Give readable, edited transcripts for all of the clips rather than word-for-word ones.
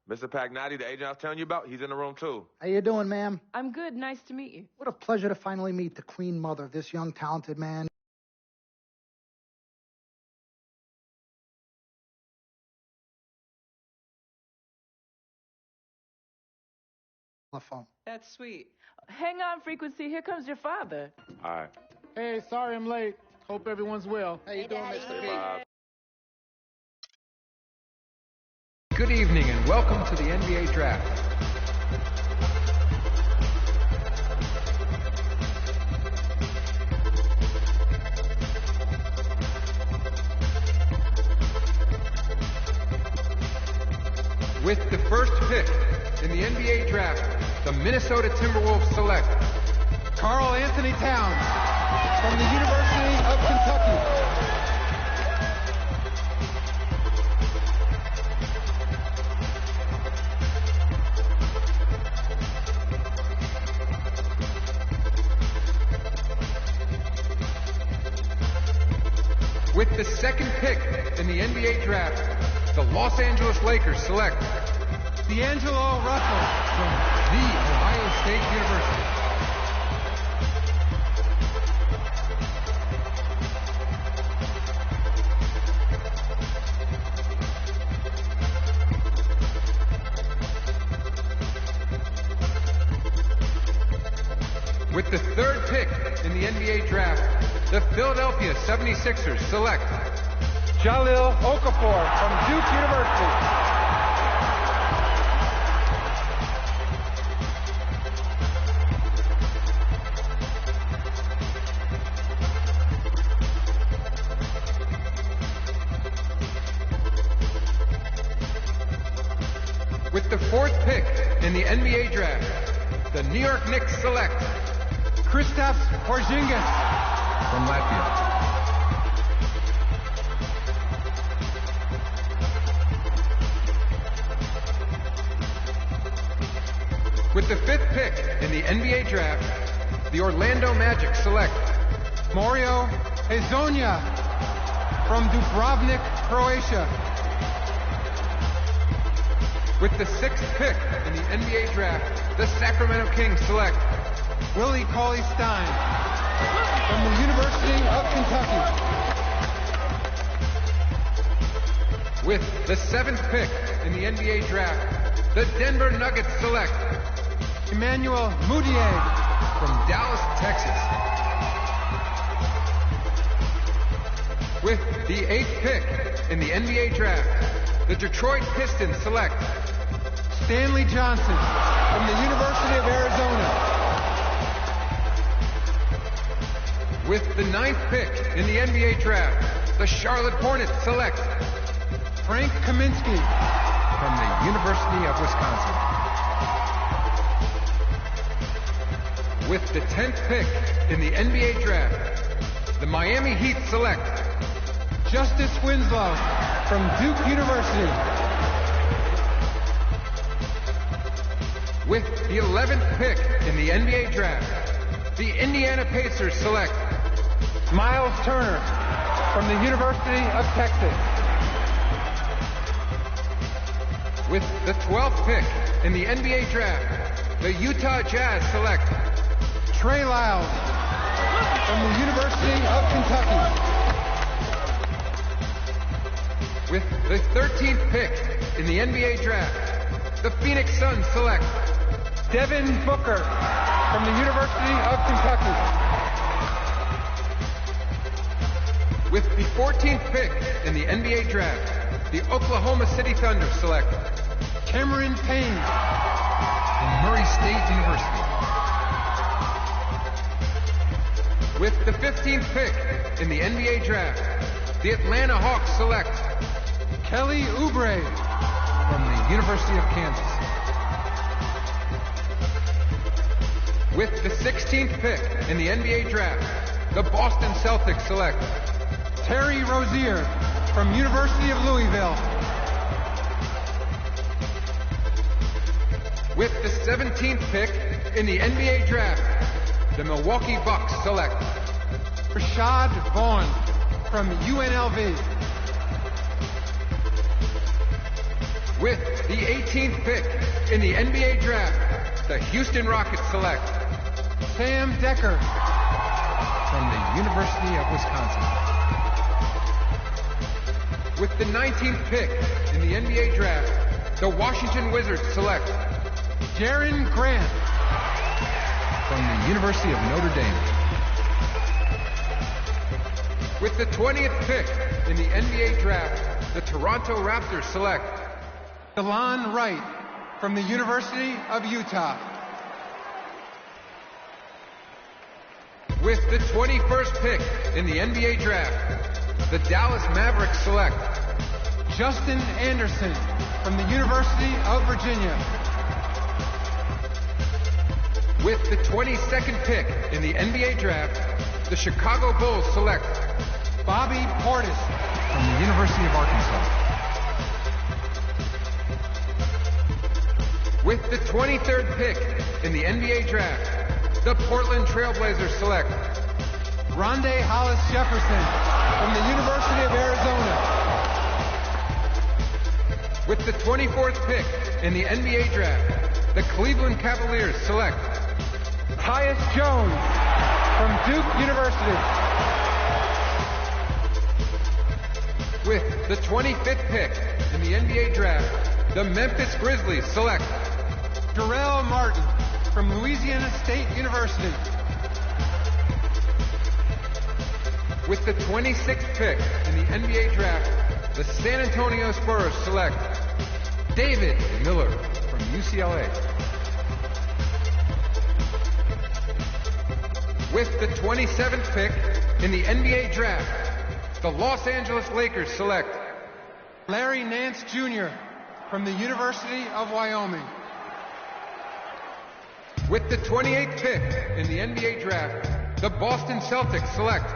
Mr. Pagnotti, the agent I was telling you about, he's in the room too. How you doing, ma'am? I'm good. Nice to meet you. What a pleasure to finally meet the queen mother of this young, talented man. On the phone. That's sweet. Hang on, Frequency. Here comes your father. All right. Hey, sorry I'm late. Hope everyone's well. How you doing, Mr. P? Bob. Good evening and welcome to the NBA Draft. With the first pick in the NBA Draft, the Minnesota Timberwolves select Karl Anthony Towns from the University of Kentucky. With the second pick in the NBA Draft, the Los Angeles Lakers select D'Angelo Russell from The Ohio State University. With the third pick in the NBA Draft, the Philadelphia 76ers select Jahlil Okafor from Duke University. With the fourth pick in the NBA Draft, the New York Knicks select Kristaps Porzingis from Latvia. With the fifth pick in the NBA Draft, the Orlando Magic select Mario Hezonja from Dubrovnik, Croatia. With the sixth pick in the NBA Draft, the Sacramento Kings select Willie Cauley-Stein from the University of Kentucky. With the seventh pick in the NBA Draft, the Denver Nuggets select Emmanuel Mudiay from Dallas, Texas. With the eighth pick in the NBA Draft, the Detroit Pistons select Stanley Johnson from the University of Arizona. With the ninth pick in the NBA Draft, the Charlotte Hornets select Frank Kaminsky from the University of Wisconsin. With the 10th pick in the NBA Draft, the Miami Heat select Justice Winslow from Duke University. With the 11th pick in the NBA Draft, the Indiana Pacers select Miles Turner from the University of Texas. With the 12th pick in the NBA Draft, the Utah Jazz select Trey Lyles from the University of Kentucky. With the 13th pick in the NBA Draft, the Phoenix Suns select Devin Booker from the University of Kentucky. With the 14th pick in the NBA Draft, the Oklahoma City Thunder select Cameron Payne from Murray State University. With the 15th pick in the NBA Draft, the Atlanta Hawks select Kelly Oubre from the University of Kansas. With the 16th pick in the NBA Draft, the Boston Celtics select Terry Rozier from University of Louisville. With the 17th pick in the NBA Draft, the Milwaukee Bucks select Rashad Vaughn from UNLV. With the 18th pick in the NBA draft, the Houston Rockets select Sam Decker from the University of Wisconsin. With the 19th pick in the NBA draft, the Washington Wizards select Jaren Grant from the University of Notre Dame. With the 20th pick in the NBA draft, the Toronto Raptors select DeLon Wright from the University of Utah. With the 21st pick in the NBA draft, the Dallas Mavericks select Justin Anderson from the University of Virginia. With the 22nd pick in the NBA draft, the Chicago Bulls select Bobby Portis from the University of Arkansas. With the 23rd pick in the NBA draft, the Portland Trailblazers select Rondae Hollis Jefferson from the University of Arizona. With the 24th pick in the NBA draft, the Cleveland Cavaliers select Tyus Jones from Duke University. With the 25th pick in the NBA draft, the Memphis Grizzlies select Jarrell Martin from Louisiana State University. With the 26th pick in the NBA draft, the San Antonio Spurs select David Miller from UCLA. With the 27th pick in the NBA draft, the Los Angeles Lakers select Larry Nance Jr. from the University of Wyoming. With the 28th pick in the NBA draft, the Boston Celtics select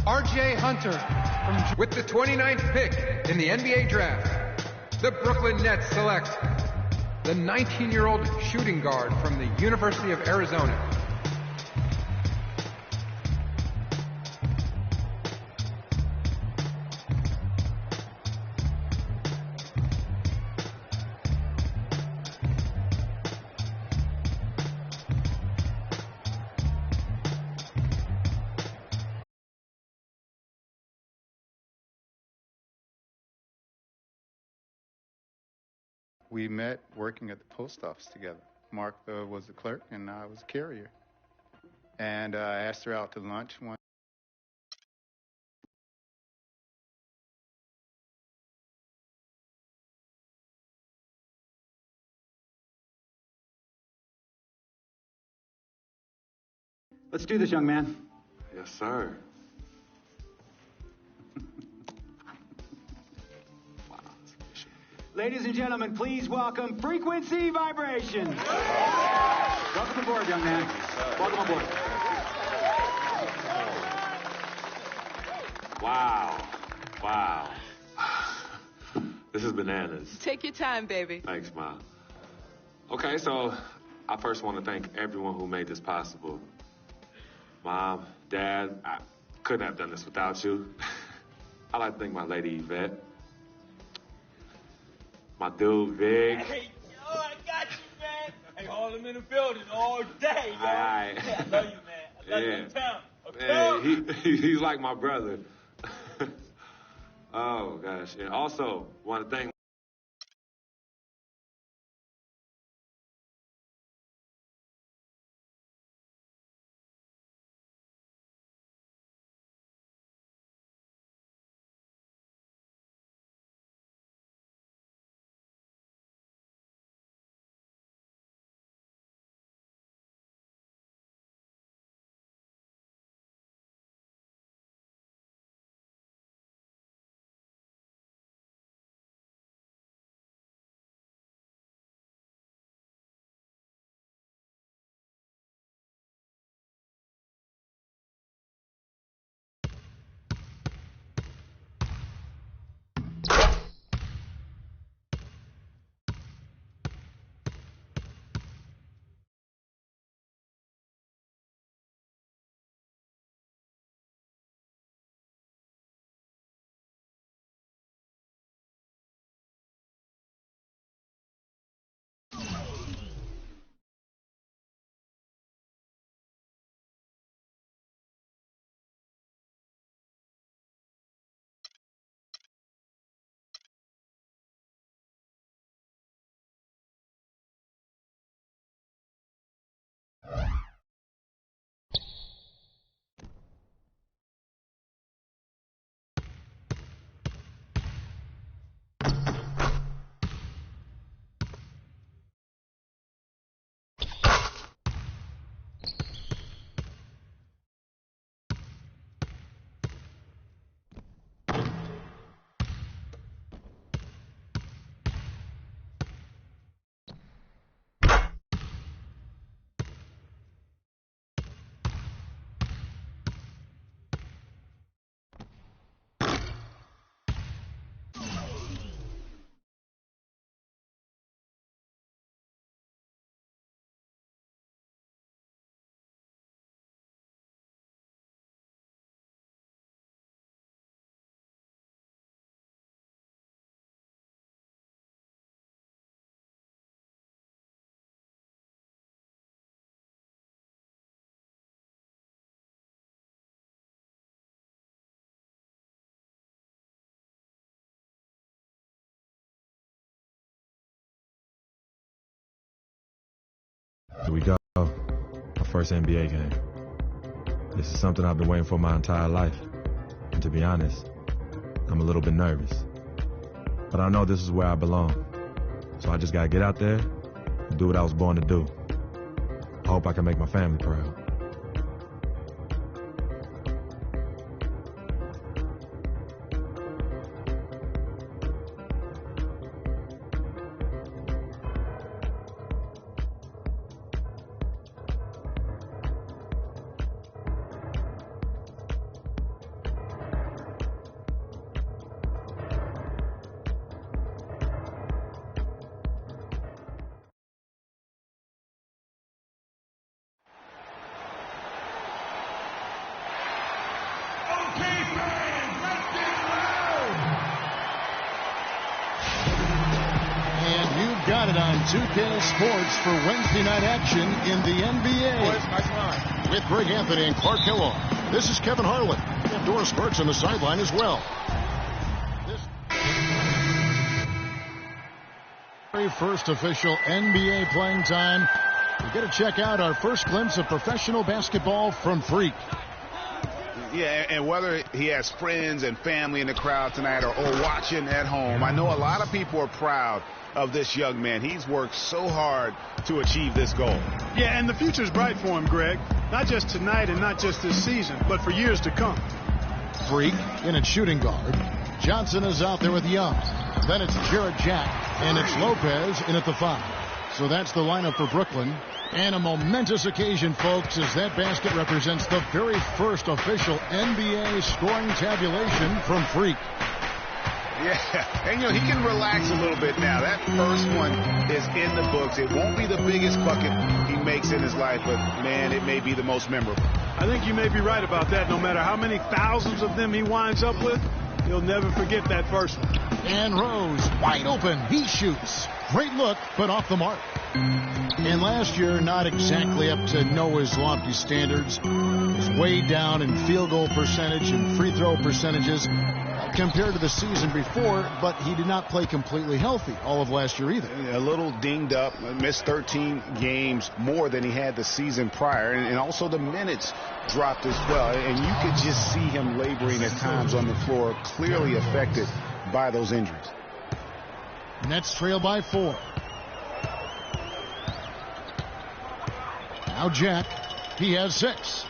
RJ Hunter from... With the 29th pick in the NBA draft, the Brooklyn Nets select the 19-year-old shooting guard from the University of Arizona. We met working at the post office together. Mark was the clerk and I was a carrier. And I asked her out to lunch one. Let's do this, young man. Yes, sir. Ladies and gentlemen, please welcome Frequency Vibration. Welcome aboard, young man. Welcome aboard. Wow. Wow. This is bananas. Take your time, baby. Thanks, Mom. Okay, so I first want to thank everyone who made this possible. Mom, Dad, I couldn't have done this without you. I'd like to thank my lady Yvette. My dude, Vig. Hey, yo, I got you, man. Hey, hold him in the building all day, yo. Aye. Yeah, I love you, man. I love you uptown. Hey, he's like my brother. Oh, gosh. And also, want to thank Here we go. My first NBA game. This is something I've been waiting for my entire life. And to be honest, I'm a little bit nervous. But I know this is where I belong. So I just gotta get out there and do what I was born to do. I hope I can make my family proud. Got it on 2K Sports for Wednesday night action in the NBA. Nice with Greg Anthony and Clark Kellogg. This is Kevin Harlan. And Doris Burks on the sideline as well. Very first official NBA playing time. We get to check out our first glimpse of professional basketball from Freak. Yeah, and whether he has friends and family in the crowd tonight or watching at home, I know a lot of people are proud of this young man. He's worked so hard to achieve this goal. Yeah, and the future's bright for him, Greg. Not just tonight and not just this season, but for years to come. Freak in at shooting guard. Johnson is out there with Young. Then it's Jarrett Jack, and it's Lopez in at the 5. So that's the lineup for Brooklyn. And a momentous occasion, folks, as that basket represents the very first official NBA scoring tabulation from Freak. Yeah, and he can relax a little bit now. That first one is in the books. It won't be the biggest bucket he makes in his life, but, man, it may be the most memorable. I think you may be right about that. No matter how many thousands of them he winds up with, he'll never forget that first one. And Rose, wide open. He shoots. Great look, but off the mark. And last year, not exactly up to Noah's lofty standards. Was way down in field goal percentage and free throw percentages compared to the season before, but he did not play completely healthy all of last year either. A little dinged up, missed 13 games more than he had the season prior, and also the minutes dropped as well. And you could just see him laboring at times on the floor, clearly affected by those injuries. Nets trail by 4. Now Jack, he has 6.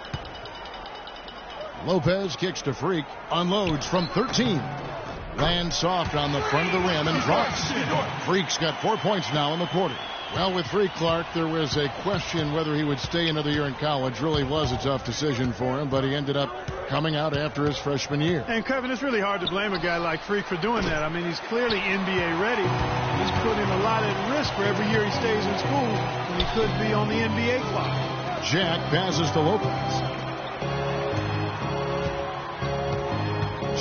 Lopez kicks to Freak, unloads from 13. Lands soft on the front of the rim and drops. Freak's got 4 points now in the quarter. Well, with Freak, Clark, there was a question whether he would stay another year in college. Really was a tough decision for him, but he ended up coming out after his freshman year. And, Kevin, it's really hard to blame a guy like Freak for doing that. I mean, he's clearly NBA ready. He's putting a lot at risk for every year he stays in school when he could be on the NBA clock. Jack passes to Lopez.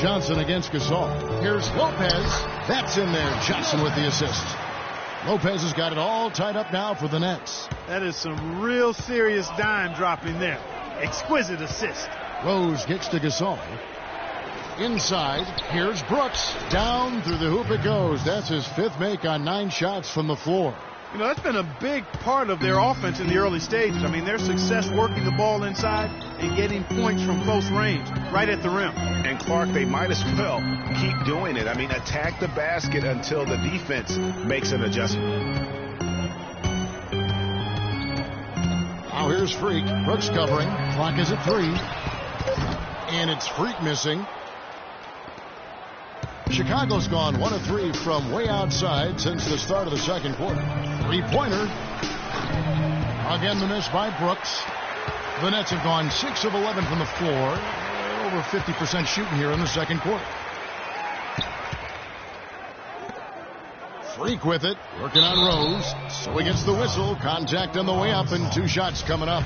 Johnson against Gasol. Here's Lopez. That's in there. Johnson with the assist. Lopez has got it all tied up now for the Nets. That is some real serious dime dropping there. Exquisite assist. Rose kicks to Gasol. Inside, here's Brooks. Down through the hoop it goes. That's his 5th make on 9 shots from the floor. You know, that's been a big part of their offense in the early stages. I mean, their success working the ball inside and getting points from close range, right at the rim. And, Clark, they might as well keep doing it. I mean, attack the basket until the defense makes an adjustment. Now here's Freak. Brooks covering. Clock is at 3. And it's Freak missing. Chicago's gone 1 of 3 from way outside since the start of the second quarter. 3-pointer. Again, the miss by Brooks. The Nets have gone 6 of 11 from the floor. Over 50% shooting here in the second quarter. Freak with it. Working on Rose. So he gets the whistle. Contact on the way up and 2 shots coming up.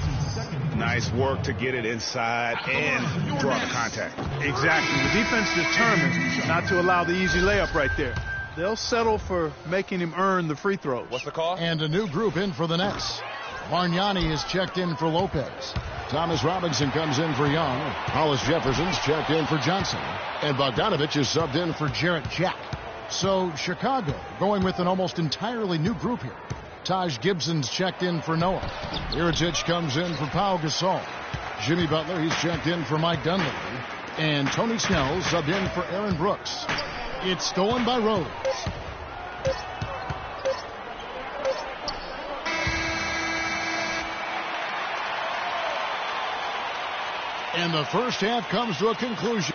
Nice work to get it inside and draw the contact. Exactly. The defense determined not to allow the easy layup right there. They'll settle for making him earn the free throws. What's the call? And a new group in for the Nets. Bargnani is checked in for Lopez. Thomas Robinson comes in for Young. Hollis Jefferson's checked in for Johnson. And Bogdanovich is subbed in for Jarrett Jack. So Chicago going with an almost entirely new group here. Taj Gibson's checked in for Noah. Mirotic comes in for Pau Gasol. Jimmy Butler, he's checked in for Mike Dunleavy. And Tony Snell subbed in for Aaron Brooks. It's stolen by Rose. And the first half comes to a conclusion.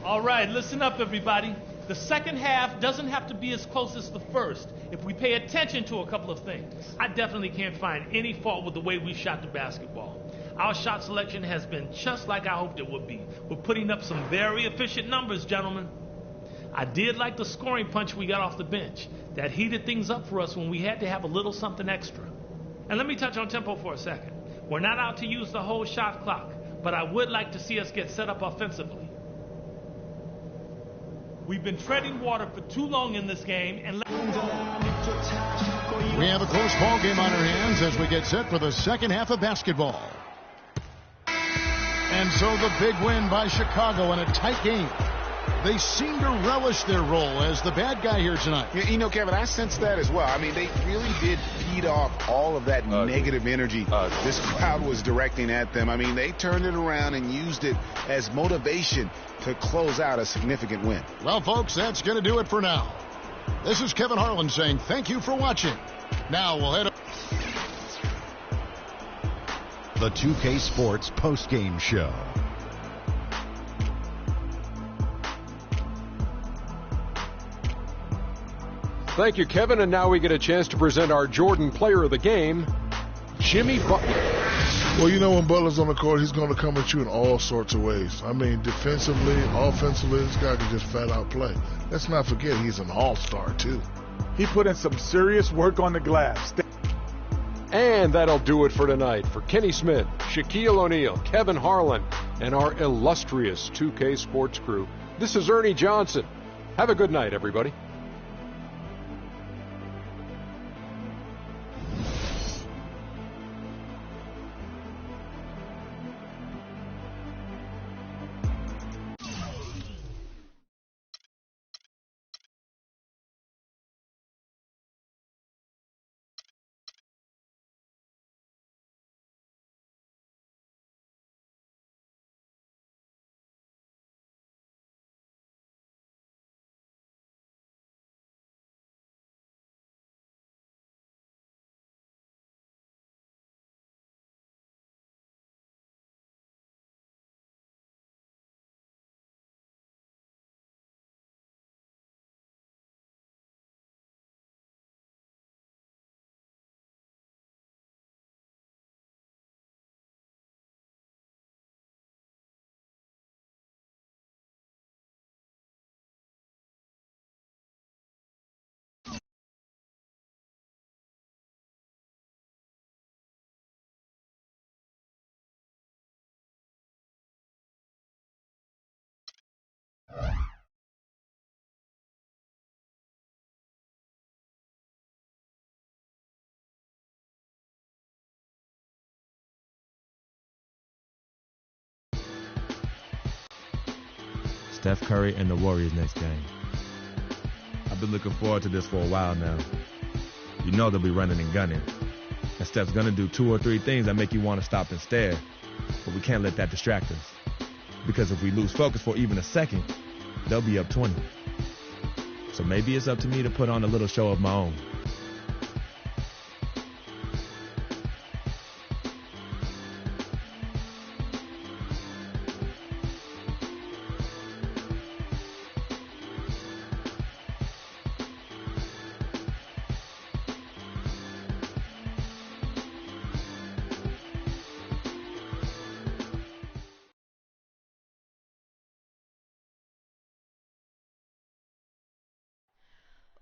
All right, listen up, everybody. The second half doesn't have to be as close as the first if we pay attention to a couple of things. I definitely can't find any fault with the way we shot the basketball. Our shot selection has been just like I hoped it would be. We're putting up some very efficient numbers, gentlemen. I did like the scoring punch we got off the bench. That heated things up for us when we had to have a little something extra. And let me touch on tempo for a second. We're not out to use the whole shot clock, but I would like to see us get set up offensively. We've been treading water for too long in this game, and we have a close ball game on our hands as we get set for the second half of basketball. And so the big win by Chicago in a tight game. They seem to relish their role as the bad guy here tonight. You know, Kevin, I sense that as well. I mean, they really did feed off all of that negative energy this crowd was directing at them. I mean, they turned it around and used it as motivation to close out a significant win. Well, folks, that's going to do it for now. This is Kevin Harlan saying thank you for watching. Now we'll head up. The 2K Sports postgame show. Thank you, Kevin. And now we get a chance to present our Jordan Player of the Game, Jimmy Butler. Well, you know, when Butler's on the court, he's going to come at you in all sorts of ways. I mean, defensively, offensively, this guy can just flat out play. Let's not forget he's an all-star, too. He put in some serious work on the glass. And that'll do it for tonight. For Kenny Smith, Shaquille O'Neal, Kevin Harlan, and our illustrious 2K Sports crew, this is Ernie Johnson. Have a good night, everybody. Steph Curry and the Warriors next game. I've been looking forward to this for a while now. You know they'll be running and gunning. And Steph's going to do 2 or 3 things that make you want to stop and stare. But we can't let that distract us. Because if we lose focus for even a second, they'll be up 20. So maybe it's up to me to put on a little show of my own.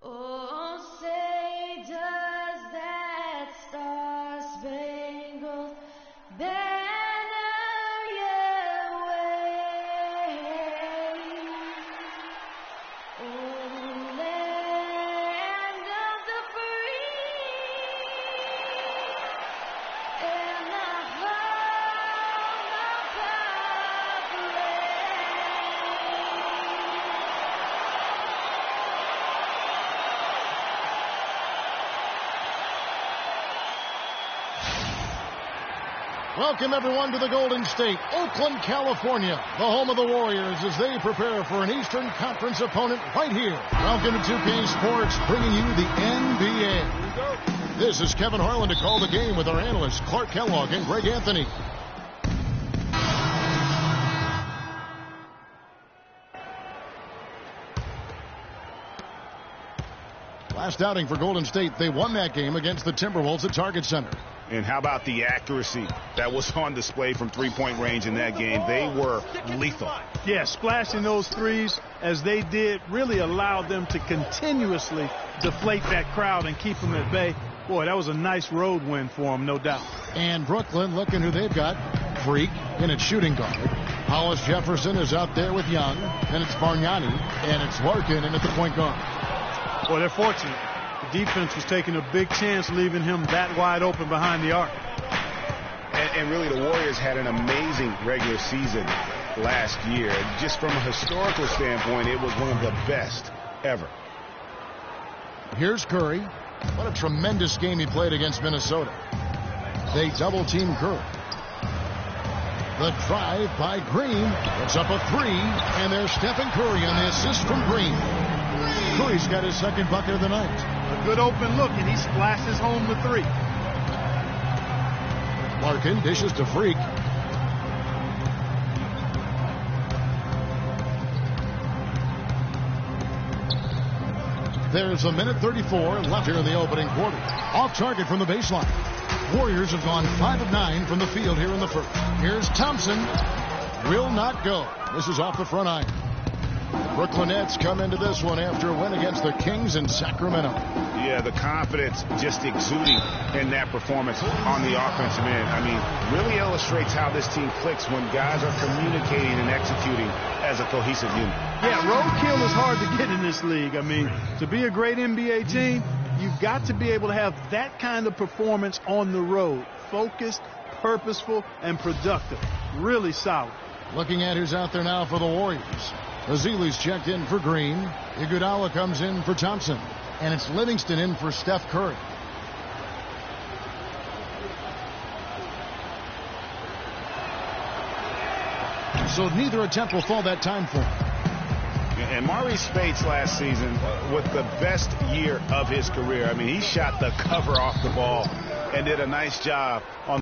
Oh, say does that star-spangled banner Welcome, everyone, to the Golden State, Oakland, California, the home of the Warriors as they prepare for an Eastern Conference opponent right here. Welcome to 2K Sports, bringing you the NBA. This is Kevin Harlan to call the game with our analysts Clark Kellogg and Greg Anthony. Last outing for Golden State, they won that game against the Timberwolves at Target Center. And how about the accuracy that was on display from three-point range in that game? They were lethal. Yeah, splashing those threes as they did really allowed them to continuously deflate that crowd and keep them at bay. Boy, that was a nice road win for them, no doubt. And Brooklyn, looking who they've got. Freak in at shooting guard. Hollis Jefferson is out there with Young. Then it's Bargnani. And it's Larkin in at the point guard. Well, they're fortunate. The defense was taking a big chance, leaving him that wide open behind the arc. And really, the Warriors had an amazing regular season last year. Just from a historical standpoint, it was one of the best ever. Here's Curry. What a tremendous game he played against Minnesota. They double-team Curry. The drive by Green. Puts up a three, and there's Stephen Curry on the assist from Green. Curry's got his second bucket of the night. A good open look, and he splashes home the three. Larkin dishes to Freak. There's a minute 34 left here in the opening quarter. Off target from the baseline. Warriors have gone 5 of 9 from the field here in the first. Here's Thompson. Will not go. This is off the front iron. Brooklyn Nets come into this one after a win against the Kings in Sacramento. Yeah, the confidence just exuding in that performance on the offensive end. I mean, really illustrates how this team clicks when guys are communicating and executing as a cohesive unit. Yeah, roadkill is hard to get in this league. I mean, to be a great NBA team, you've got to be able to have that kind of performance on the road. Focused, purposeful, and productive. Really solid. Looking at who's out there now for the Warriors. Azili's checked in for Green. Iguodala comes in for Thompson. And it's Livingston in for Steph Curry. So neither attempt will fall that time for him. And Maurice Spates last season with the best year of his career. I mean, he shot the cover off the ball and did a nice job on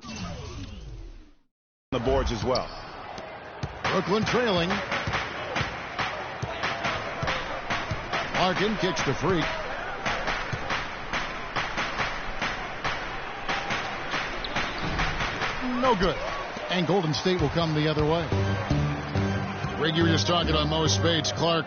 the boards as well. Brooklyn trailing. Larkin kicks to Freak. No good. And Golden State will come the other way. Greg, you were just talking about Mo Spates. Clark,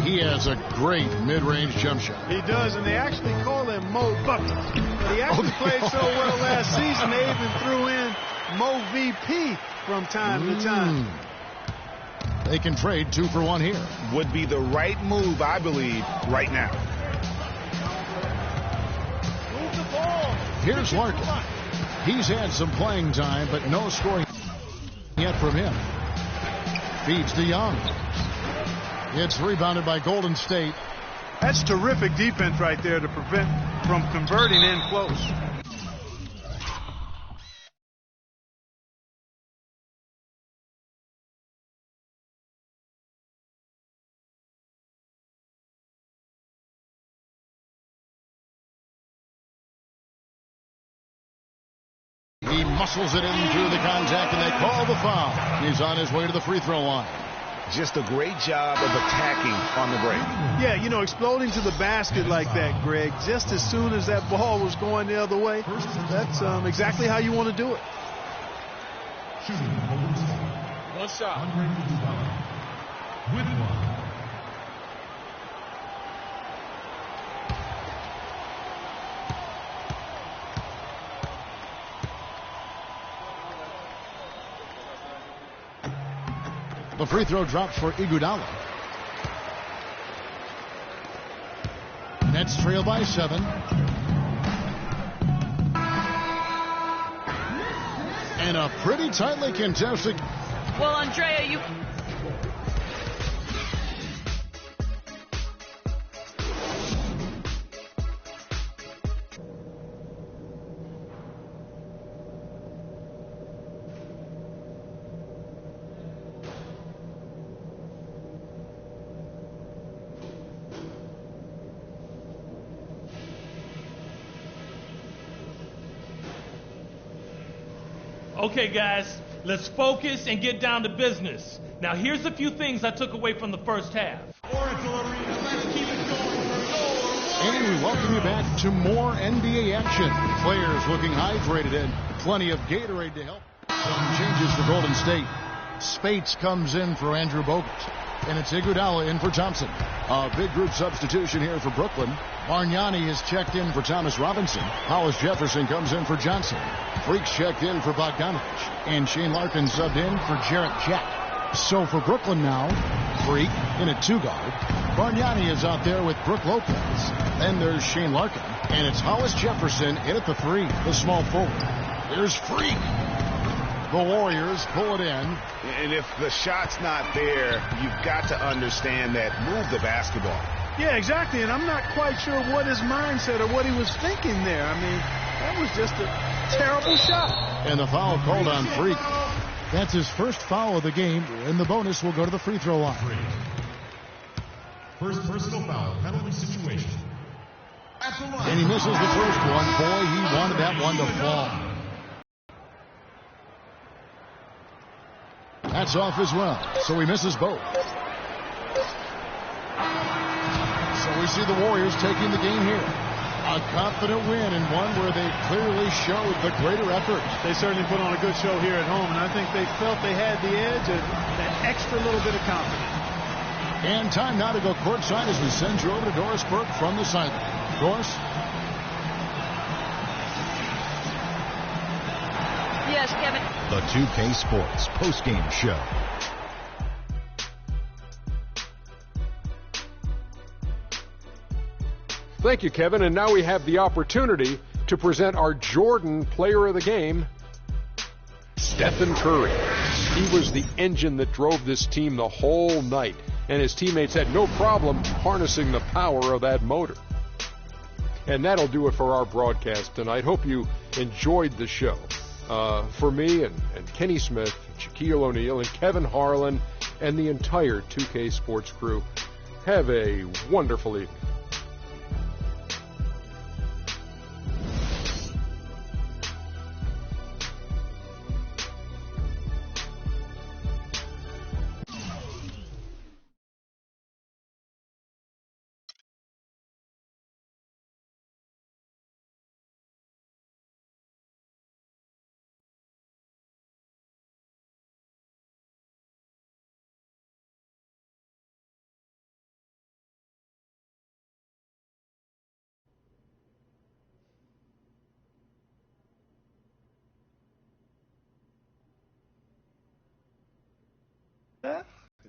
he has a great mid-range jump shot. He does, and they actually call him Mo Bucket. But he actually played so well last season, they even threw in Mo VP from time to time. They can trade 2 for 1 here. Would be the right move, I believe, right now. Move the ball. Here's Larkin. He's had some playing time, but no scoring yet from him. Feeds to Young. It's rebounded by Golden State. That's terrific defense right there to prevent from converting in close. He muscles it in through the contact, and they call the foul. He's on his way to the free throw line. Just a great job of attacking on the break. Yeah, you know, exploding to the basket like that, Greg, just as soon as that ball was going the other way, that's exactly how you want to do it. One shot. The free throw drops for Iguodala. Nets trail by 7. And a pretty tightly contested. Well, Andrea, you... Okay, guys, let's focus and get down to business. Now, here's a few things I took away from the first half. And we welcome you back to more NBA action. Players looking hydrated and plenty of Gatorade to help. Some changes for Golden State. Spates comes in for Andrew Bogut. And it's Iguodala in for Thompson. A big group substitution here for Brooklyn. Bargnani is checked in for Thomas Robinson. Hollis Jefferson comes in for Johnson. Freak's checked in for Bogdanovich. And Shane Larkin subbed in for Jarrett Jack. So for Brooklyn now, Freak in at 2-guard. Bargnani is out there with Brook Lopez. Then there's Shane Larkin. And it's Hollis Jefferson in at the 3, the small forward. There's Freak. The Warriors pull it in. And if the shot's not there, you've got to understand that. Move the basketball. Yeah, exactly. And I'm not quite sure what his mindset or what he was thinking there. I mean, that was just a terrible shot. And the foul called on Freak. That's his first foul of the game, and the bonus will go to the free throw line. First personal foul, penalty situation. And he misses the first one. Boy, he wanted that one to fall. That's off as well, so he misses both. So we see the Warriors taking the game here. A confident win, and one where they clearly showed the greater effort. They certainly put on a good show here at home, and I think they felt they had the edge and that extra little bit of confidence. And time now to go courtside as we send you over to Doris Burke from the sideline. Doris? Yes, Kevin. The 2K Sports postgame show. Thank you, Kevin. And now we have the opportunity to present our Jordan Player of the Game, Stephen Curry. He was the engine that drove this team the whole night, and his teammates had no problem harnessing the power of that motor. And that'll do it for our broadcast tonight. Hope you enjoyed the show. For me and Kenny Smith, Shaquille O'Neal, and Kevin Harlan, and the entire 2K Sports crew, have a wonderful evening.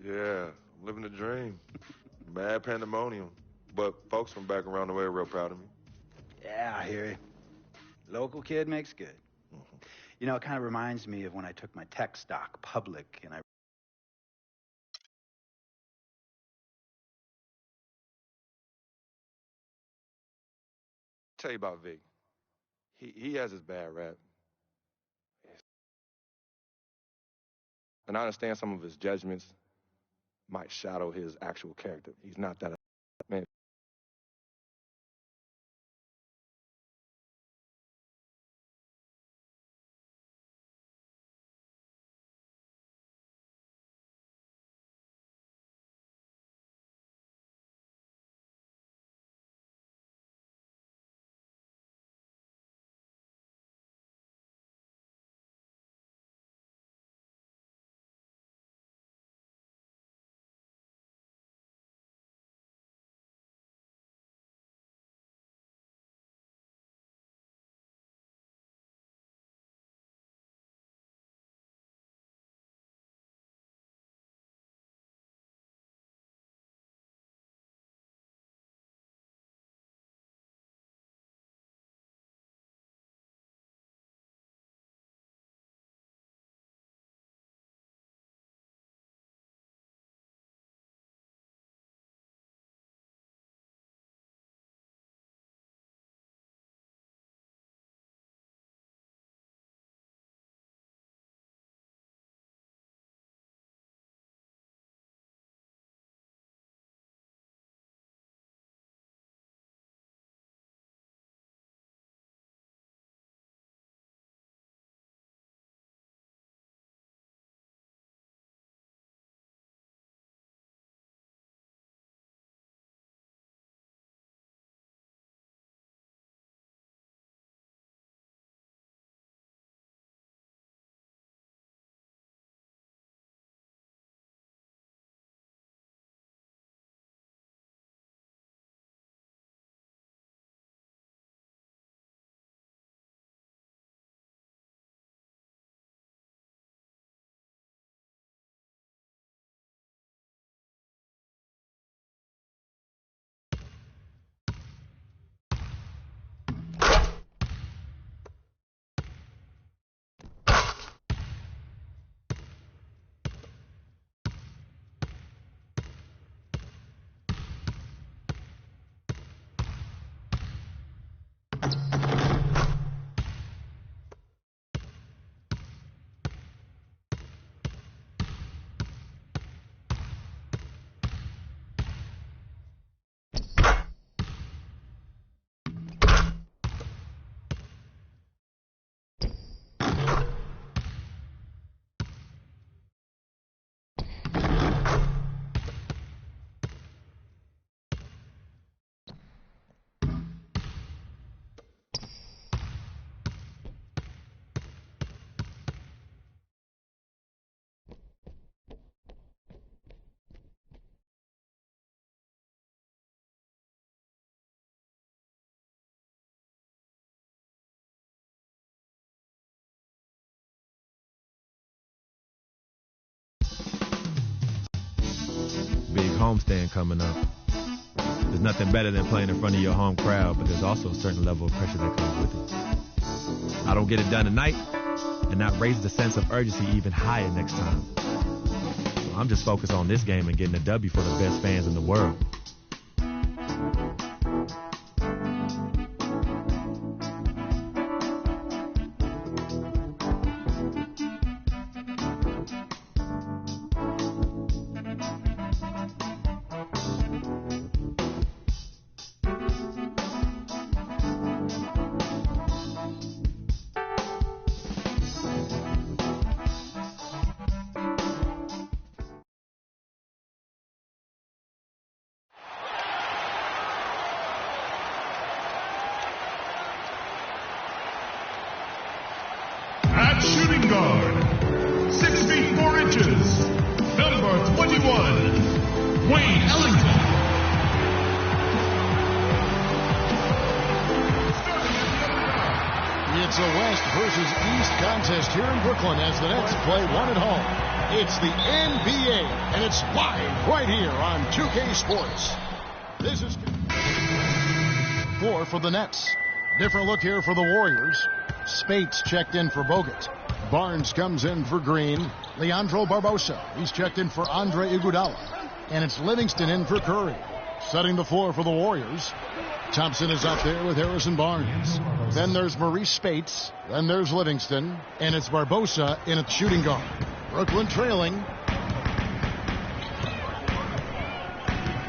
Yeah, I'm living the dream. Mad pandemonium. But folks from back around the way are real proud of me. Yeah, I hear you. Local kid makes good. You know, it kind of reminds me of when I took my tech stock public and I Tell you about Vic. He has his bad rap. And I understand some of his judgments might shadow his actual character. He's not that man. homestand coming up. There's nothing better than playing in front of your home crowd, but there's also a certain level of pressure that comes with it. I don't get it done tonight, and that raises the sense of urgency even higher next time. So I'm just focused on this game and getting a W for the best fans in the world. At shooting guard, 6 feet 4 inches, number 21, Wayne Ellington. It's a West versus East contest here in Brooklyn as the Nets play one at home. It's the NBA, and it's live right here on 2K Sports. This is 4 for the Nets. Different look here for the Warriors. Spates checked in for Bogut. Barnes comes in for Green. Leandro Barbosa, he's checked in for Andre Iguodala. And it's Livingston in for Curry. Setting the floor for the Warriors. Thompson is out there with Harrison Barnes. Then there's Maurice Spates. Then there's Livingston. And it's Barbosa in at shooting guard. Brooklyn trailing.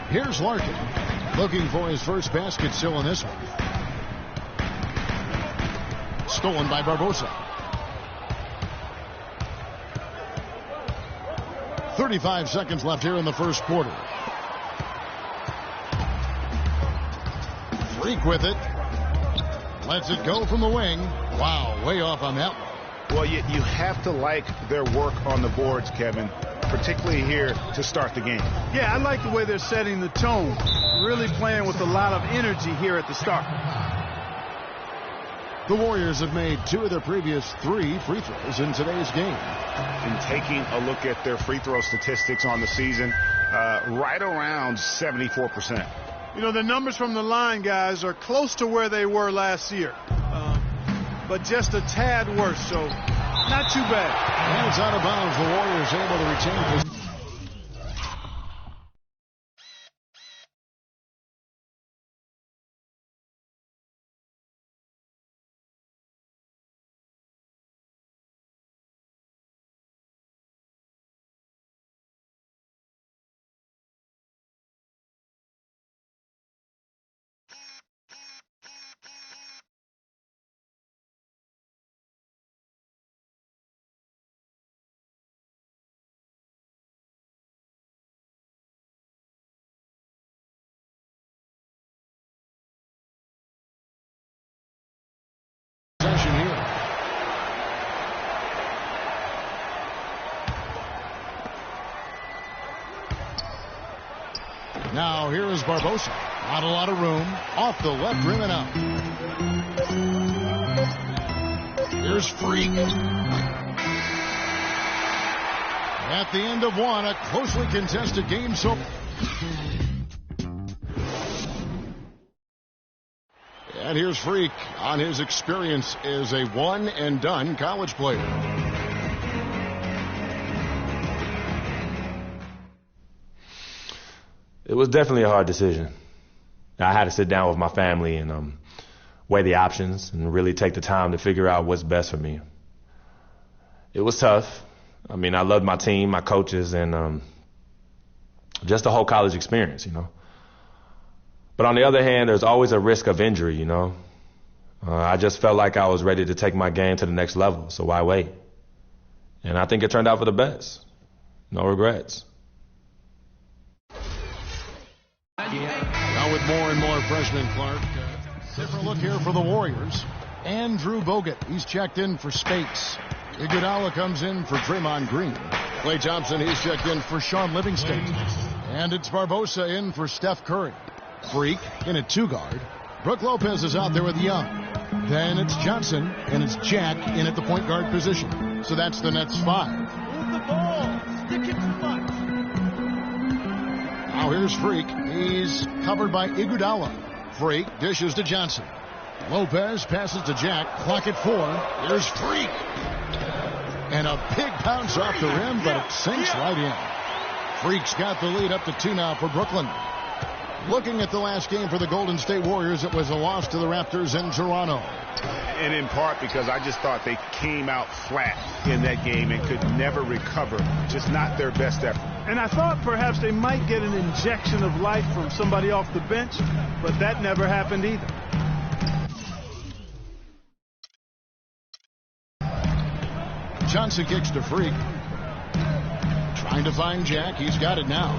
Here's Larkin. Looking for his first basket still in this one. Stolen by Barbosa. 35 seconds left here in the first quarter. Freak with it. Lets it go from the wing. Wow, way off on that one. Well, you have to like their work on the boards, Kevin, particularly here to start the game. Yeah, I like the way they're setting the tone. Really playing with a lot of energy here at the start. The Warriors have made 2 of their previous 3 free throws in today's game. And taking a look at their free throw statistics on the season, right around 74%. You know, the numbers from the line, guys, are close to where they were last year. But just a tad worse, so not too bad. And it's out of bounds. The Warriors able to retain possession. Here. Now here is Barbosa. Not a lot of room. Off the left rim and out. Here's Freak. At the end of one, a closely contested game. So. And here's Freak on his experience as a one-and-done college player. It was definitely a hard decision. I had to sit down with my family and weigh the options and really take the time to figure out what's best for me. It was tough. I mean, I loved my team, my coaches, and just the whole college experience, you know. But on the other hand, there's always a risk of injury, you know. I just felt like I was ready to take my game to the next level, so why wait? And I think it turned out for the best. No regrets. Now with more and more freshmen, Clark. Different look here for the Warriors. Andrew Bogut, he's checked in for Spates. Iguodala comes in for Draymond Green. Klay Thompson, he's checked in for Sean Livingston. And it's Barbosa in for Steph Curry. Freak in at 2 guard. Brook Lopez is out there with Young. Then it's Johnson, and it's Jack in at the point guard position. So that's the Nets 5. Move the ball. Stick it too much. Now here's Freak. He's covered by Iguodala. Freak dishes to Johnson. Lopez passes to Jack. Clock at 4. Here's Freak. And a big bounce off the rim, but it sinks right in. Freak's got the lead up to 2 now for Brooklyn. Looking at the last game for the Golden State Warriors, it was a loss to the Raptors in Toronto. And in part because I just thought they came out flat in that game and could never recover. Just not their best effort. And I thought perhaps they might get an injection of life from somebody off the bench, but that never happened either. Johnson kicks to Freak. Trying to find Jack. He's got it now.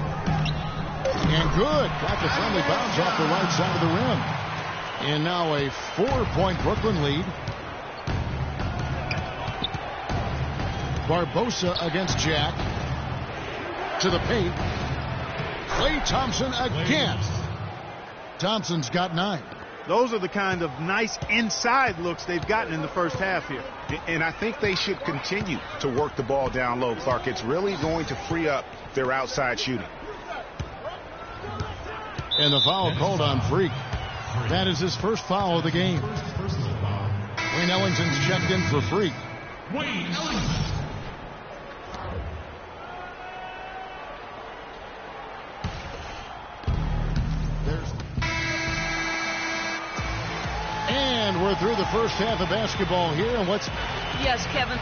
And good. Got the friendly bounce off the right side of the rim. And now a 4-point Brooklyn lead. Barbosa against Jack. To the paint. Klay Thompson again. Thompson's got 9. Those are the kind of nice inside looks they've gotten in the first half here. And I think they should continue to work the ball down low, Clark. It's really going to free up their outside shooting. And the foul called on Freak. That is his first foul of the game. Wayne Ellington's checked in for Freak. Wayne Ellington. And we're through the first half of basketball here. And what's... Yes, Kevin.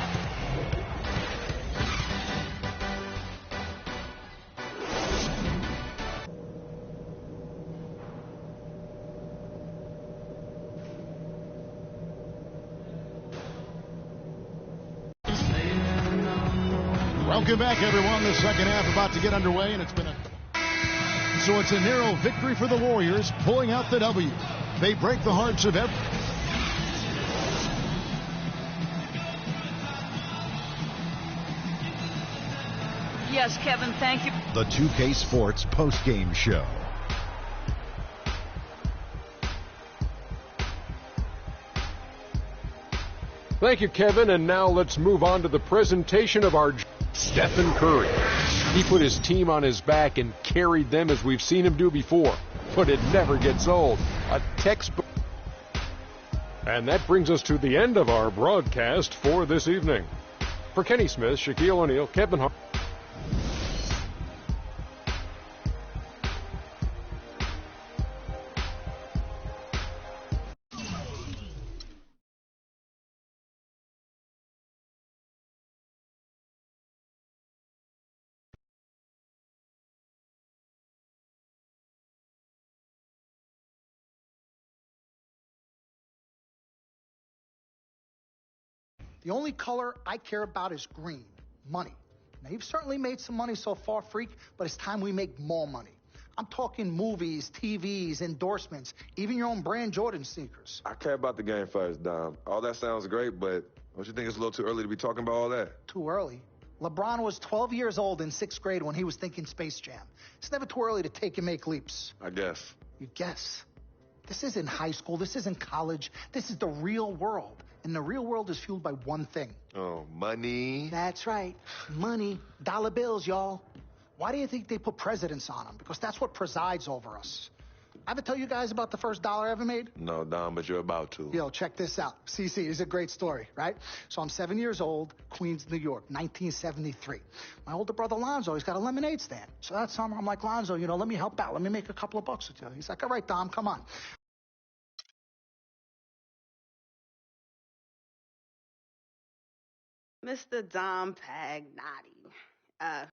Welcome back, everyone. The second half about to get underway, and it's been So it's a narrow victory for the Warriors, pulling out the W. They break the hearts of every... Yes, Kevin, thank you. The 2K Sports postgame show. Thank you, Kevin. And now let's move on to the presentation of our Stephen Curry. He put his team on his back and carried them as we've seen him do before. But it never gets old. A textbook. And that brings us to the end of our broadcast for this evening. For Kenny Smith, Shaquille O'Neal, Kevin Hart. The only color I care about is green, money. Now, you've certainly made some money so far, Freak, but it's time we make more money. I'm talking movies, TVs, endorsements, even your own brand Jordan sneakers. I care about the game first, Dom. All that sounds great, but don't you think it's a little too early to be talking about all that? Too early? LeBron was 12 years old in 6th grade when he was thinking Space Jam. It's never too early to take and make leaps. I guess. You guess? This isn't high school. This isn't college. This is the real world. And the real world is fueled by one thing. Oh, money. That's right. Money. Dollar bills, y'all. Why do you think they put presidents on them? Because that's what presides over us. I ever tell you guys about the first dollar I ever made? No, Dom, but you're about to. Yo, check this out. CC, this is a great story, right? So I'm 7 years old, Queens, New York, 1973. My older brother, Lonzo, he's got a lemonade stand. So that summer, I'm like, Lonzo, let me help out. Let me make a couple of bucks with you. He's like, all right, Dom, come on. Mr. Dom Pagnotti.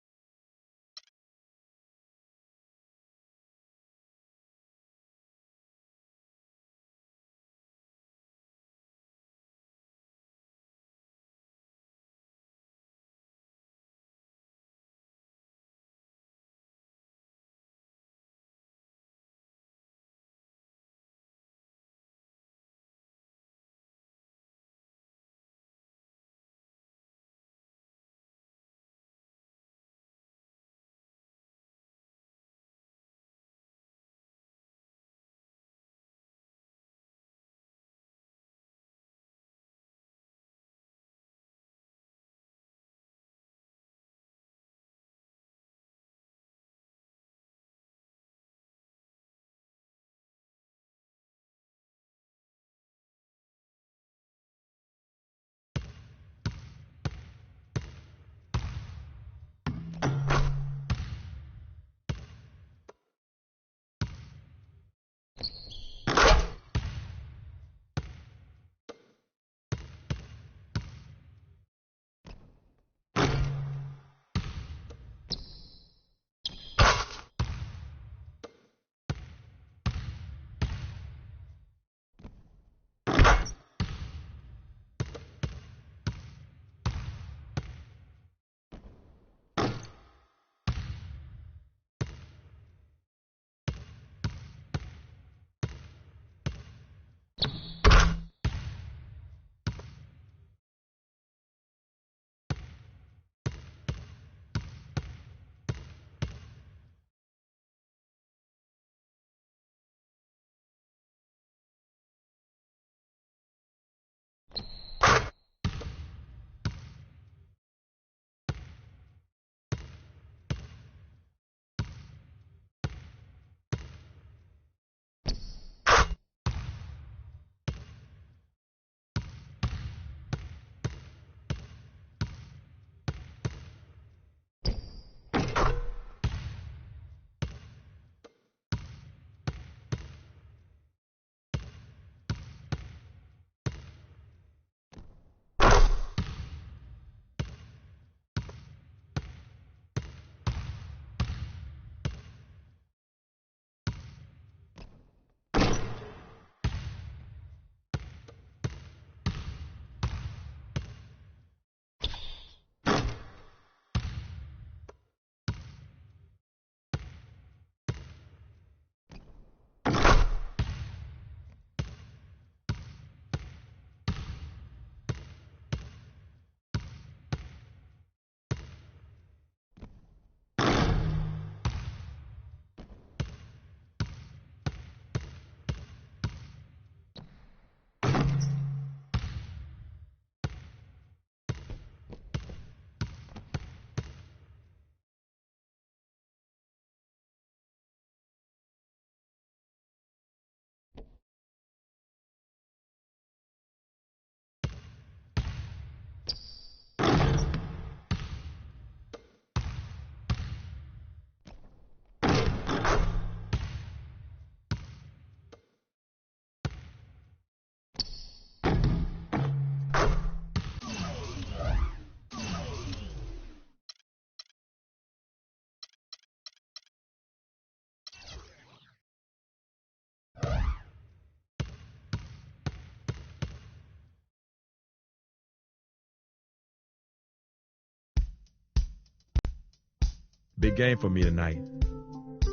Big game for me tonight.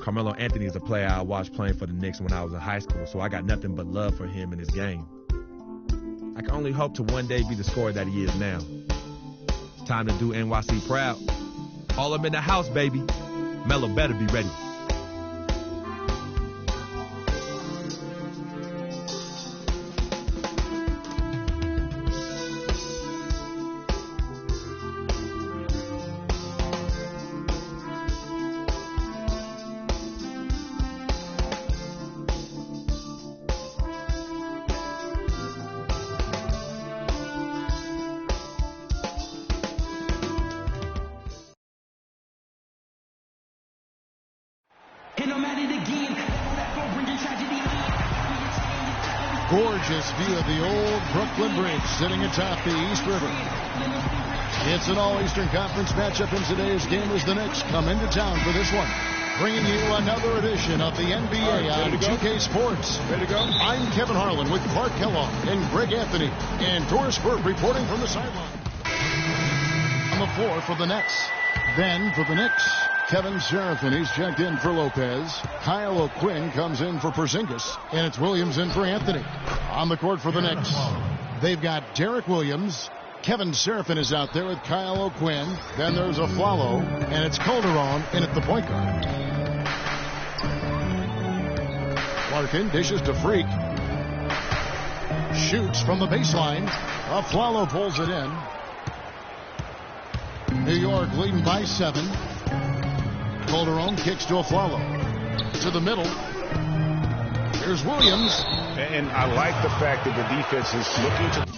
Carmelo Anthony is a player I watched playing for the Knicks when I was in high school, so I got nothing but love for him and his game. I can only hope to one day be the scorer that he is now. It's time to do NYC proud. All up in the house, baby. Melo better be ready. Gorgeous view of the old Brooklyn Bridge sitting atop the East River. It's an all-Eastern Conference matchup in today's game as the Knicks come into town for this one. Bringing you another edition of the NBA on 2K Sports. Ready to go? I'm Kevin Harlan with Clark Kellogg and Greg Anthony. And Doris Burke reporting from the sideline. On the floor for the Nets. Then for the Knicks, Kevin Seraphin, he's checked in for Lopez. Kyle O'Quinn comes in for Porzingis. And it's Williams in for Anthony. On the court for the Knicks, they've got Derek Williams. Kevin Seraphin is out there with Kyle O'Quinn. Then there's a Aflalo, and it's Calderon in at the point guard. Larkin dishes to Freak. Shoots from the baseline. Aflalo pulls it in. New York leading by 7. Calderon kicks to Aflalo. To the middle. Here's Williams. And I like the fact that the defense is looking to...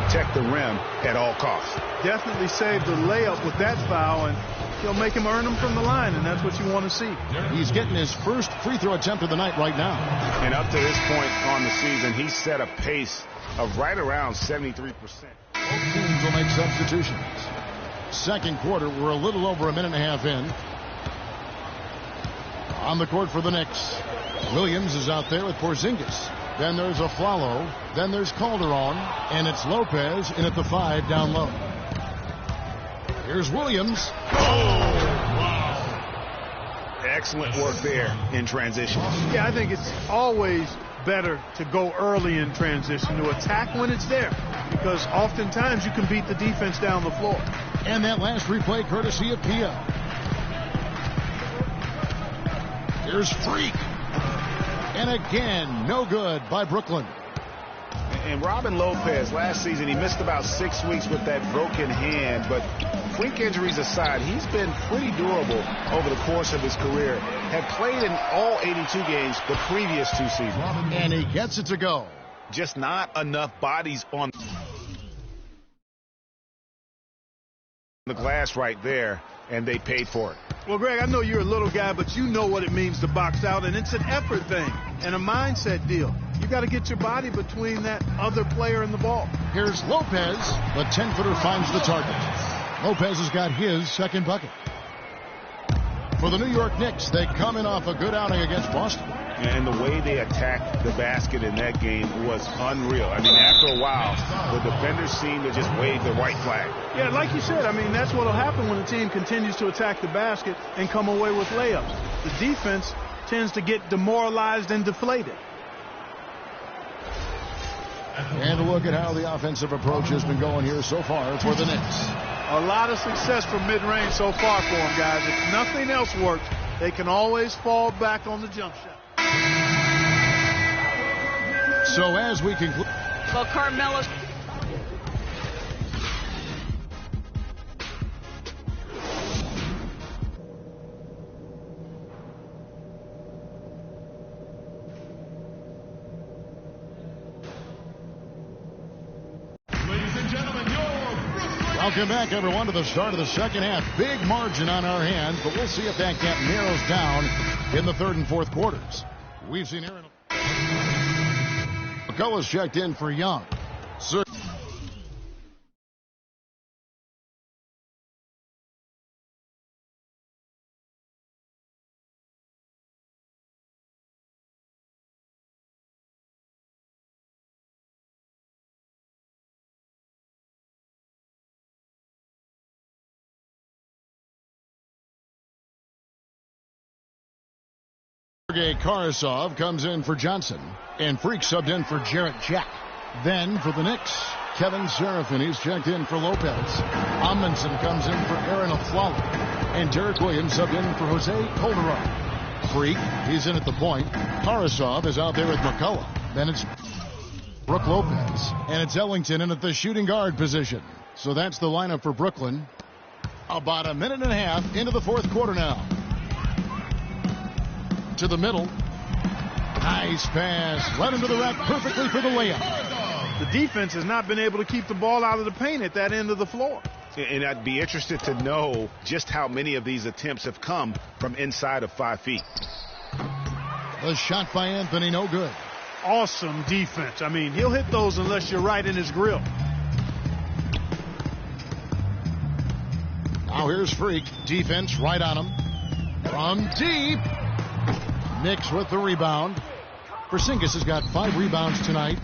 protect the rim at all costs. Definitely saved the layup with that foul, and he'll make him earn them from the line, and that's what you want to see. He's getting his first free throw attempt of the night right now. And up to this point on the season, he's set a pace of right around 73%. Both teams will make substitutions. Second quarter, we're a little over a minute and a half in. On the court for the Knicks, Williams is out there with Porzingis. Then there's Aflalo. Then there's Calderon. And it's Lopez in at the 5 down low. Here's Williams. Oh, wow. Excellent work there in transition. Yeah, I think it's always better to go early in transition, to attack when it's there, because oftentimes you can beat the defense down the floor. And that last replay courtesy of Pia. Here's Freak. And again, no good by Brooklyn. And Robin Lopez, last season, he missed about 6 weeks with that broken hand. But freak injuries aside, he's been pretty durable over the course of his career. Had played in all 82 games the previous 2 seasons. And he gets it to go. Just not enough bodies on the glass right there, and they paid for it. Well, Greg, I know you're a little guy, but you know what it means to box out, and it's an effort thing and a mindset deal. You got to get your body between that other player and the ball. Here's Lopez. The 10-footer finds the target. Lopez has got his second bucket. For the New York Knicks, they come in off a good outing against Boston. And the way they attacked the basket in that game was unreal. I mean, after a while, the defenders seemed to just wave the white flag. Yeah, like you said, I mean, that's what will happen when the team continues to attack the basket and come away with layups. The defense tends to get demoralized and deflated. And a look at how the offensive approach has been going here so far for the Knicks. A lot of success from mid-range so far for them, guys. If nothing else works, they can always fall back on the jump shot. So as we conclude... Well, Carmelo... Welcome back, everyone, to the start of the second half. Big margin on our hands, but we'll see if that gap narrows down in the third and fourth quarters. We've seen Aaron McCullough's checked in for Young. Sergei Karasov comes in for Johnson, and Freak subbed in for Jarrett Jack. Then for the Knicks, Kevin Serafin, he's checked in for Lopez. Amundsen comes in for Aaron Aflalo, and Derek Williams subbed in for Jose Calderon. Freak, he's in at the point. Karasov is out there with McCullough. Then it's Brook Lopez, and it's Ellington in at the shooting guard position. So that's the lineup for Brooklyn. About a minute and a half into the fourth quarter now. To the middle. Nice pass. Led him to the rack perfectly for the layup. The defense has not been able to keep the ball out of the paint at that end of the floor. And I'd be interested to know just how many of these attempts have come from inside of 5 feet. The shot by Anthony, no good. Awesome defense. I mean, he'll hit those unless you're right in his grill. Now here's Freak. Defense right on him. From deep. Knicks with the rebound. Porzingis has got 5 rebounds tonight.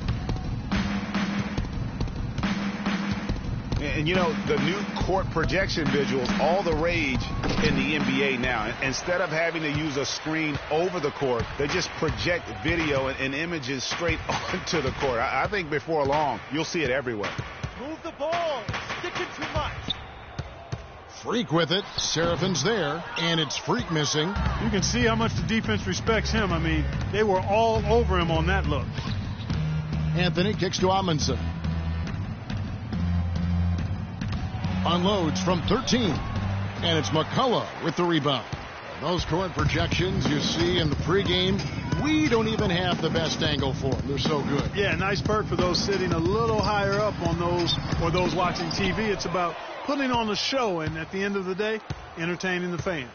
And, you know, the new court projection visuals, all the rage in the NBA now. Instead of having to use a screen over the court, they just project video and images straight onto the court. I think before long, you'll see it everywhere. Move the ball. Sticking too much. Freak with it. Serafin's there, and it's Freak missing. You can see how much the defense respects him. I mean, they were all over him on that look. Anthony kicks to Amundsen. Unloads from 13, and it's McCullough with the rebound. Those court projections you see in the pregame, we don't even have the best angle for them. They're so good. Yeah, nice perk for those sitting a little higher up on those, or those watching TV. It's about putting on a show, and at the end of the day, entertaining the fans.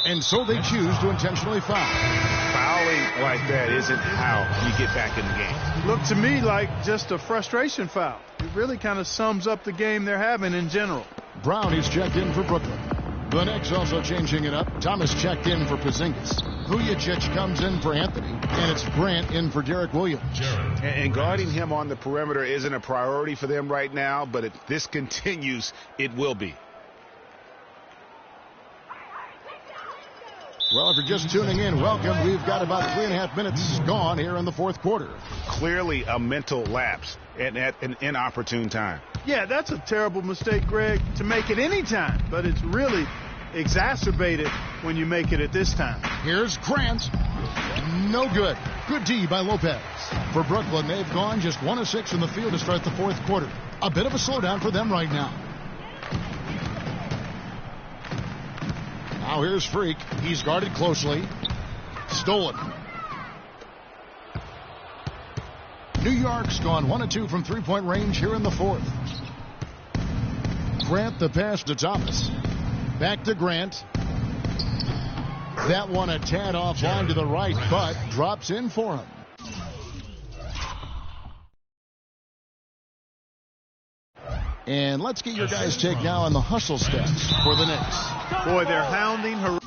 And so they choose to intentionally foul. Fouling like that isn't how you get back in the game. Looked to me like just a frustration foul. It really kind of sums up the game they're having in general. Brown is checked in for Brooklyn. The Knicks also changing it up. Thomas checked in for Porzingis. Vujacic comes in for Anthony, and it's Grant in for Derek Williams. And guarding him on the perimeter isn't a priority for them right now, but if this continues, it will be. Well, if you're just tuning in, welcome. We've got about 3.5 minutes gone here in the fourth quarter. Clearly a mental lapse at an inopportune time. Yeah, that's a terrible mistake, Greg, to make it any time, but it's really exacerbated when you make it at this time. Here's Grant. No good. Good D by Lopez. For Brooklyn, they've gone just 1 of 6 in the field to start the fourth quarter. A bit of a slowdown for them right now. Now here's Freak. He's guarded closely. Stolen. New York's gone 1 of 2 from three-point range here in the fourth. Grant the pass to Thomas. Back to Grant. That one a tad offline to the right, but drops in for him. And let's get your guys' take now on the hustle stats for the Knicks. Boy, they're hounding her.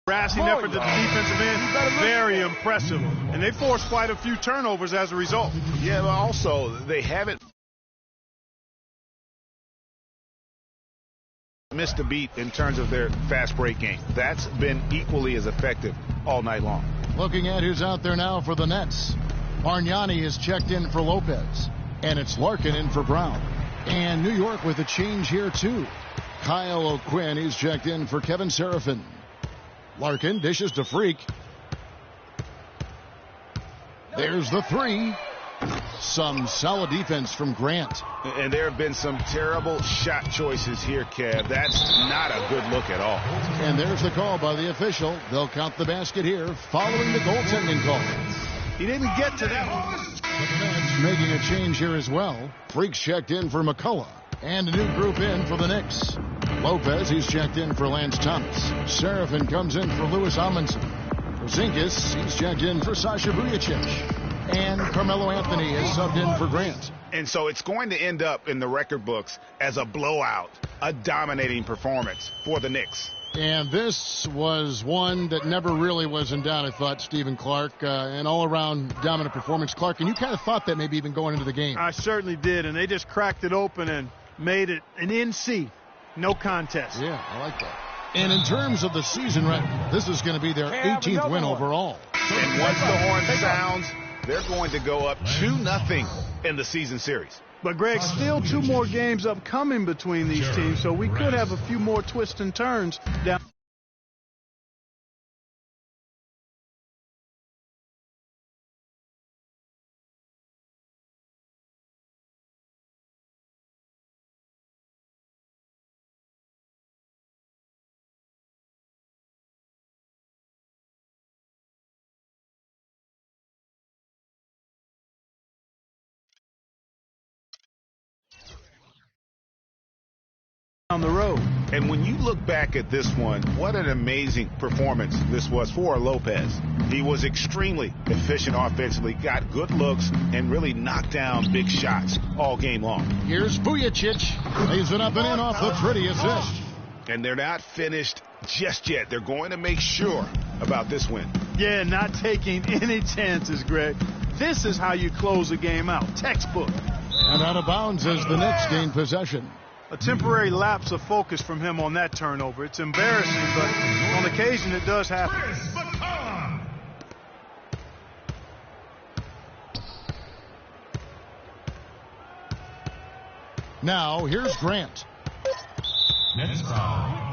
Harassing effort to the defensive end, very impressive. And they forced quite a few turnovers as a result. Yeah, but also they haven't missed a beat in terms of their fast break game. That's been equally as effective all night long. Looking at who's out there now for the Nets. Bargnani is checked in for Lopez. And it's Larkin in for Brown. And New York with a change here, too. Kyle O'Quinn, he's checked in for Kevin Seraphin. Larkin dishes to Freak. There's the three. Some solid defense from Grant. And there have been some terrible shot choices here, Kev. That's not a good look at all. And there's the call by the official. They'll count the basket here following the goaltending call. He didn't get to that one. The Nets making a change here as well. Freak's checked in for McCullough. And a new group in for the Knicks. Lopez, he's checked in for Lance Thomas. Seraphin comes in for Louis Amundsen. Porzingis, he's checked in for Sasha Vujacic. And Carmelo Anthony is subbed in for Grant. And so it's going to end up in the record books as a blowout, a dominating performance for the Knicks. And this was one that never really was in doubt, I thought, Stephen Clark. An all-around dominant performance. Clark, and you kind of thought that maybe even going into the game. I certainly did, and they just cracked it open and made it an NC. No contest. Yeah, I like that. And in terms of the season record, this is going to be their 18th win overall. And once the horn sounds, they're going to go up 2-0 in the season series. But, Greg, still 2 more games upcoming between these teams, so we could have a few more twists and turns down. On the road. And when you look back at this one, what an amazing performance this was for Lopez. He was extremely efficient offensively, got good looks, and really knocked down big shots all game long. Here's Vujacic. Lays it up and in off the pretty assist. And they're not finished just yet. They're going to make sure about this win. Yeah, not taking any chances, Greg. This is how you close a game out. Textbook. And out of bounds as the Knicks gain possession. A temporary lapse of focus from him on that turnover. It's embarrassing, but on occasion it does happen. Now, here's Grant. Nets foul.